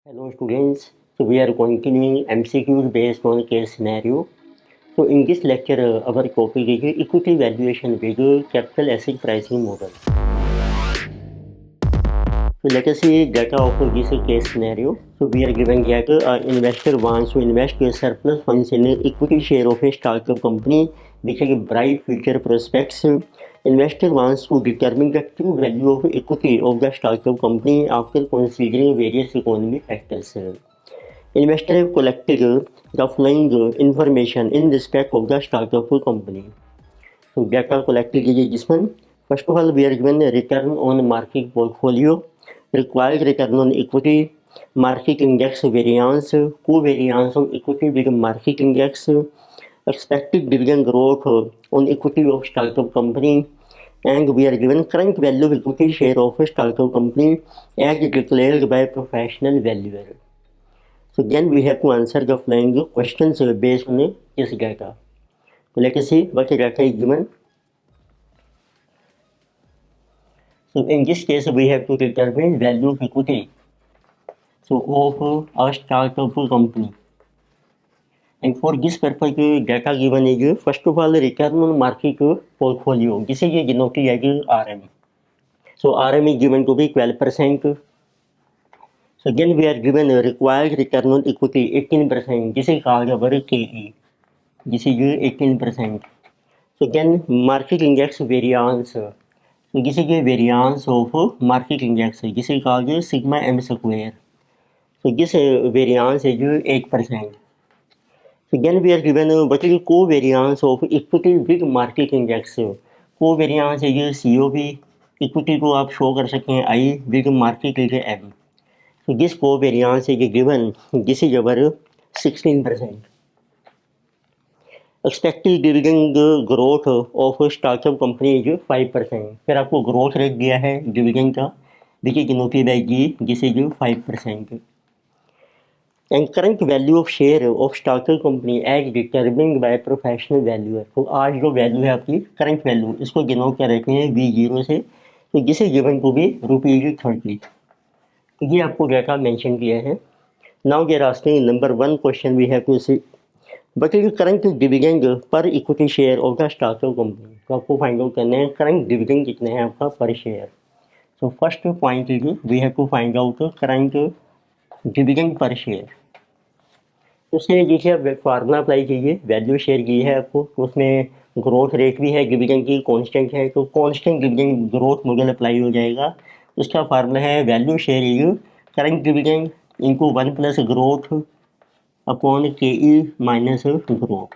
Hello students, so we are continuing MCQs based on case scenario. So in this lecture, our topic is equity valuation with capital asset pricing model. So let us see data of this case scenario. So we are given that an investor wants to invest surplus funds in equity share of a startup company which has bright future prospects. Investor wants to determine the true value of equity of the startup company after considering various economic factors. Investors have collected the following information in respect of the startup company. So data collected is this one. First of all, we are given a return on market portfolio, required return on equity, market index variance, covariance of equity with market index, expected dividend growth on equity of startup company, and we are given current value of equity share of a startup company as declared by professional valuer. So then we have to answer the following questions based on this data. So let us see what data is given. So in this case, we have to determine value of equity. So of a startup company. And for this purpose, data given is first of all return on market portfolio. This is denoted as RM. So RM is given to be 12%. So then we are given a required return on equity 18%. This is called our KE. This is 18%. So then market index variance. So this is a variance of market index. This is called sigma m square. So this variance is 8%. So then we are given what is the covariance of equity with market index. Covariance is COV. Equity को आप show कर सकते हैं I with market is M. So this covariance is given. This is our 16%. Expected dividend growth of startup company जो 5%. फिर आपको growth rate दिया है डिविडेंड का which is denoted by G, this is 5%. And current value of share of startup company as determined by professional valuer. तो आज जो value है आपकी करंट वैल्यू, इसको डिनोट कर रखते हैं V0 से. तो this is given to be ₹30. तो ये आपको डाटा मेंशन किया है. Now we are asking number 1 question we have to see but is current dividend per equity share of the startup company. तो आपको फाइंड आउट करना है करंट डिविडेंड कितना है आपका per share. So first point is we have to find out current dividend per share. उसके लिए देखिए आप फार्मूला अप्लाई कीजिए. वैल्यू शेयर की है आपको, तो उसमें ग्रोथ रेट भी है डिविडेंड की, कांस्टेंट है, तो constant dividend growth model apply हो जाएगा. उसका फार्मूला है value share is current dividend into 1 plus growth upon KE minus growth.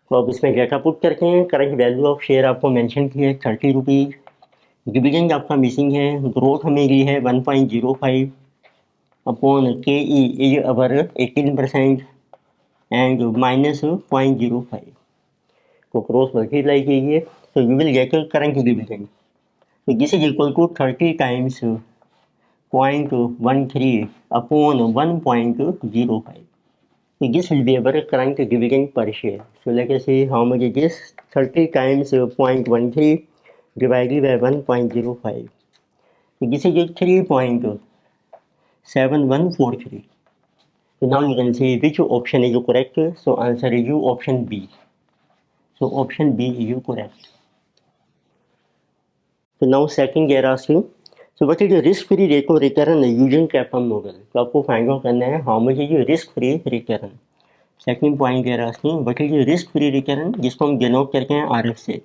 तो अब इसमें डाटा पुट करते हैं. करंट वैल्यू ऑफ शेयर आपको मेंशन की है ₹30. डिविडेंड आपका मिसिंग है. ग्रोथ हमें दी है 1.05 upon KE is our 18% and minus 0.05. तो क्रॉस मल्टीप्लाई कीजिए. तो you will get current dividend. तो this is equal to 30 times 0.13 upon 1.05. So this will be our current dividend per share. So let us see how much it is. 30 times 0.13 divided by 1.05. So this is 3.7143. So now you can see which option is correct. So answer is option B. So option B is correct. So now second they are asking, so what is the risk free rate of return using CAPM model. तो आपको find out करना है how much is risk free return. Second point they are asking what is the risk free return, जिसको हम denote करते हैं RF से.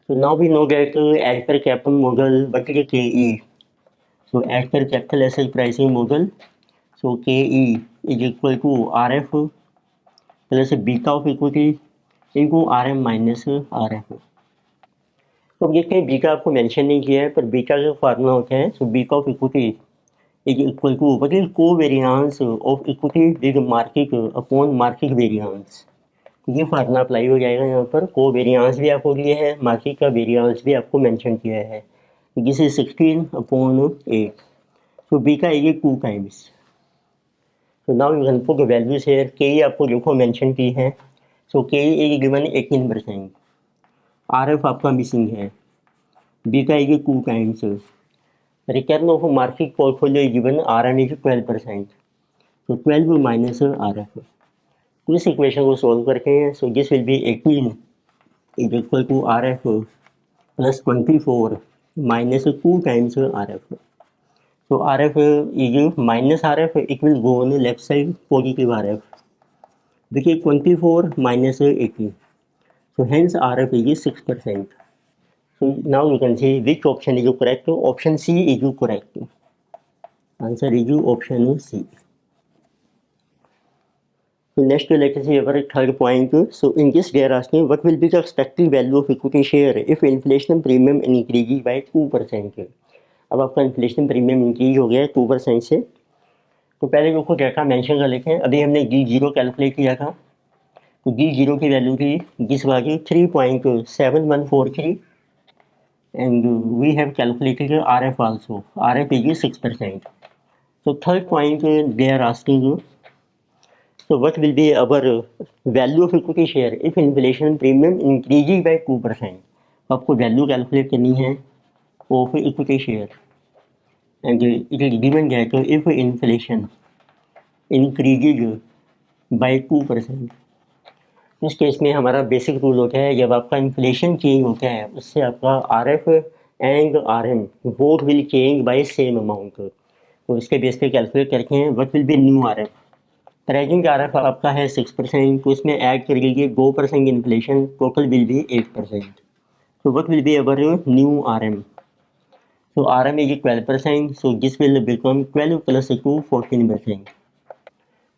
So now we know that as per CAPM model what is KE. So as per capital asset pricing model, so KE is equal to RF plus beta of equity into RM minus RF. तो अब देखते हैं beta आपको mention नहीं किया है, पर beta का फार्मूला होता है. So beta of equity is equal to what is covariance of equity with market upon market variance. ये फार्मूला अप्लाई हो जाएगा यहाँ पर. कोवेरिएंस भी आपको दिया है, मार्केट का वेरिएंस भी आपको मेंशन किया है. This is 16/8. So beta is 2 times. So now you can put values here. के आपको देखो मेंशन की है. सो के इज गिवन 18%. RF आपका मिसिंग है. Beta is 2 times Return of market portfolio is given RM is 12%. So 12 minus RF. तो इस इक्वेशन को सोल्व करके so this will be 18 is equal to RF plus 24 minus 2 times RF. So RF is minus RF, it will go on the left side, positive RF, which is 24 minus 18. So hence RF is 6%. So now you can see which option is correct. Option C is correct. Answer is option C. So next let us see our third point. So in this they are asking what will be the expected value of equity share if inflation premium increases by 2%. अब आपका inflation premium increase हो गया है 2% से, तो पहले जो को डेटा मेंशन कर लेते हैं. अभी हमने D0 कैलकुलेट किया था, तो D0 की वैल्यू थी जिस बाकी 3.7143 and we have calculated RF also. RF is 6%. So third point they are asking you, so what will be our value of equity share if inflation premium increases by 2%. आपको value calculate करनी है of equity share and it is given that if inflation increases by 2%. इस case में हमारा basic rule होता है जब आपका इन्फ्लेशन चेंज होता है उससे आपका RF and RM both will change bye same amount. तो इसके बेस पे कैलकुलेट करके हैं what will be new RF. Present RF आपका है 6%, तो इसमें ऐड कर लीजिए 2% इन्फ्लेशन, टोटल विल बी 8%. तो what will be our new RM. So RM is 12%, so this will become 12 plus 2 14%.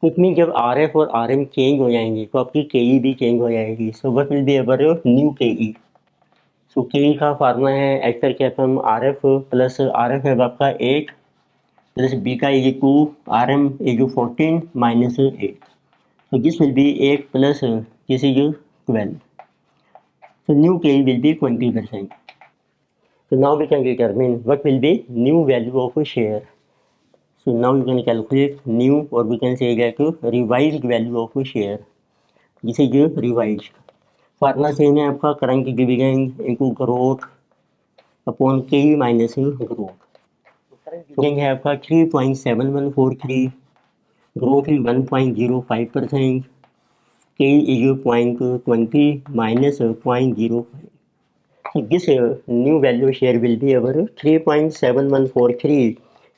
इसमें जब RF और RM चेंज हो जाएंगे तो आपकी KE भी चेंज हो जाएगी. So what will be our new KE. So KE का फार्मूला है एच कर के हम RF प्लस RF है आपका 8 प्लस B का is 2, RM is 14 minus 8. So this will B 8 plus this is 12. So new KE will be 20%. So now we can determine what will be new value of a share. So now you can calculate new, or we can say that revised value of a share. This is revised. Formula same है आपका current dividend into growth upon के minus growth. Current है आपका 3.7143, growth is 1.05%, के is 0.20 minus 0.05. So this new value share will be our 3.7143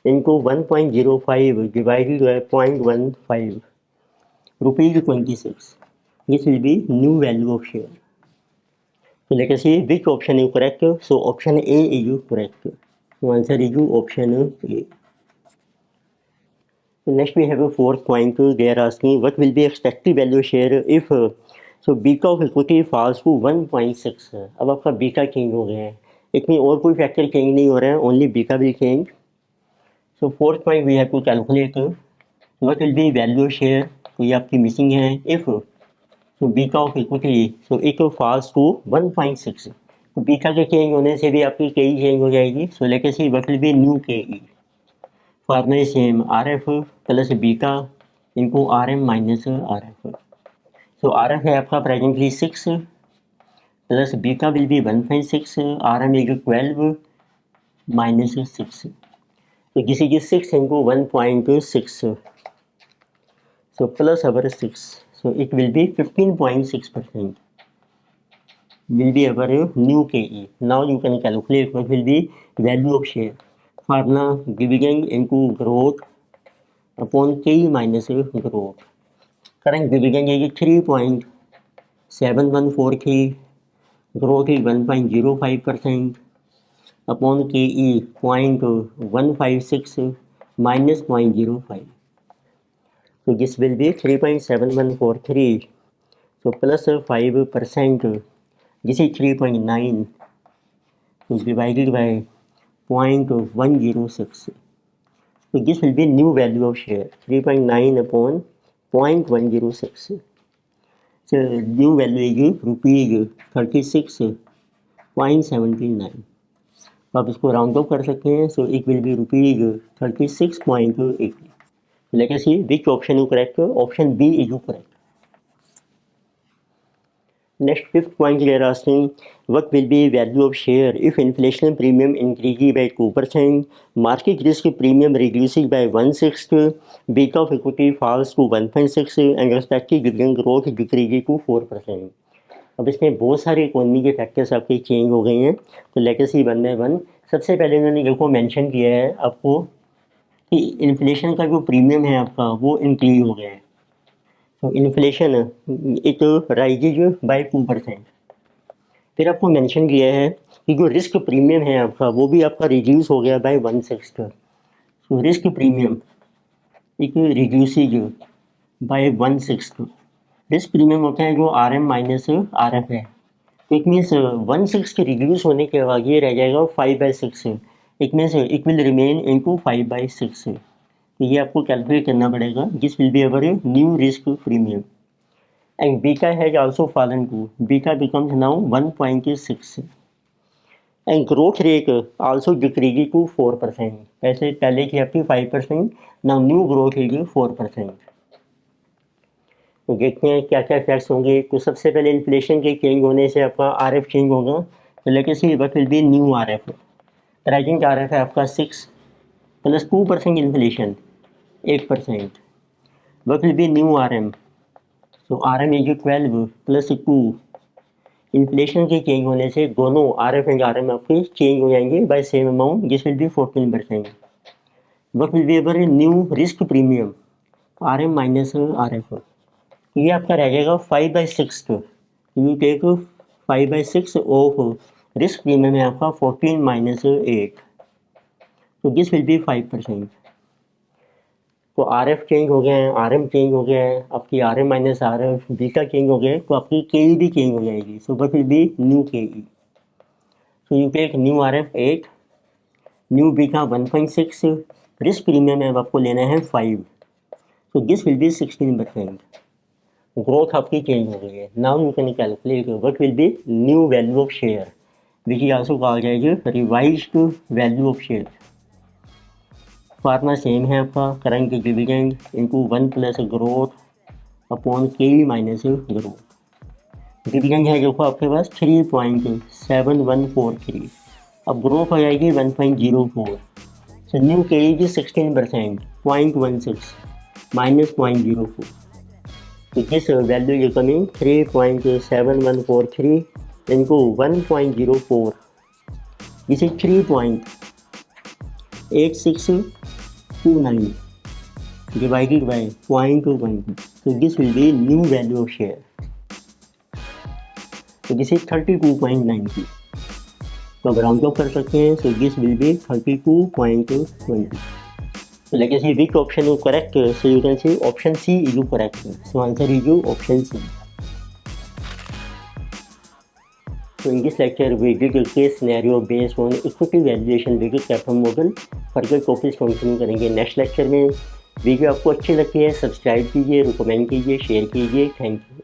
into 1.05 divided by 0.15 rupees 26. This will be new value of share. So let us see which option is correct. So option A is correct. So answer is option A. So next we have a fourth point. They are asking what will be expected value share if so beta of equity falls to 1.6. अब आपका beta change हो गया है, इसमें और कोई factor change नहीं हो रहा है, only beta will change. So fourth point we have to calculate what will be value share. तो ये आपकी मिसिंग है. If so beta of equity so it falls to 1.6. तो बीटा के चेंज होने से भी आपकी KE चेंज हो जाएगी. सो लेके सी what will be new KE. Formula same RF plus beta इनको RM minus RF. So RF है आपका presently 6 plus beta will be 1.6, RM is 12 minus 6. तो this is 6 into 1.6. So plus our 6, so it will B 15.6% will be our new KE. Now you can calculate what will be value of share. Formula dividend into growth upon KE minus growth. Current dividend is 3.7143, growth is 1.05% upon KE 0.156 minus 0.05. So this will be 3.7143. So plus 5%. This is 3.9. So divided by 0.106. So this will be new value of share 3.9 upon 0.106. So new value is rupees 36.79. तो आप इसको round of कर सकते हैं. So it will be rupees 36.80. Let us see which option is correct. Option B is correct. Next, fifth point they are asking, what will be value of share if inflation premium increases by 2%, market risk premium reduces by 1/6, beta of equity falls to 1.6 and respective dividend growth decreases to 4%. अब इसमें बहुत सारे economy के factors आपके change हो गए हैं, तो let us see one by one. सबसे पहले इन्होंने देखो मेंशन किया है आपको कि इन्फ्लेशन का जो प्रीमियम है आपका वो इंक्रीज हो गया है। तो इन्फ्लेशन इट राइजेज बाय 2%। फिर आपको मेंशन किया है कि जो रिस्क प्रीमियम है आपका वो भी आपका रिड्यूस हो गया बाय 1/6। तो risk premium it reduces by 1/6। Risk premium होता है जो RM माइनस RF है। तो इट मीन्स 1/6 के रिड्यूस होने के बाद ये रह जाएगा 5/6। It means it will remain into 5/6। तो ये आपको कैलकुलेट करना पड़ेगा, this will be our new risk premium. And beta has also fallen to, beta becomes now 1.6 and growth rate also decreases to 4%। ऐसे पहले की आपकी 5%, now new growth rate 4%। तो देखते हैं क्या क्या इफेक्ट्स होंगे। तो सबसे पहले इन्फ्लेशन के चेंज होने से आपका RF चेंज होगा। तो let us see what will be new RF। Present RF है आपका 6 plus 2% inflation 8%। What will be new RM। तो RM इज 12 प्लस 2। इन्फ्लेशन के चेंज होने से दोनों RF एंड RM आपके चेंज हो जाएंगे by same amount, this will be 14%। What will be our new risk premium RM minus RF। ये आपका रह जाएगा 5/6। You take 5/6 of risk premium है आपका 14 माइनस 8, तो दिस विल बी 5%। तो RF चेंज हो गया है, RM चेंज हो गया है, आपकी RM minus RF beta change हो गया है, तो आपकी KE भी चेंज हो जाएगी। So what will be new KE। So you take new RF 8, new beta 1.6, risk premium है आपको लेना है 5, so this will be 16%। Growth आपकी चेंज हो गई है। Now you can calculate what will be new value of share which is also called as revised value of share. Formula same है आपका, current dividend into 1 plus growth upon KE minus growth. Dividend है देखो आपके पास 3.7143। अब growth हो जाएगी 1.04। So new KE की 16% 0.16 minus 0.04। तो this value is coming 3.7143 into 1.04, this is 3.8629 divided by 0.1, so this will be new value of share, so this is 32.90। तो अब राउंड ऑफ कर सकते हैं, so this will be 32.20। so let us see which option is correct, so you can see option C is correct, so answer is option C। So in this lecture we did a case scenario based on equity valuation with कैपम model. Further topics continue करेंगे next lecture में। Video आपको अच्छी लगती है subscribe कीजिए, recommend कीजिए, share कीजिए। Thank you.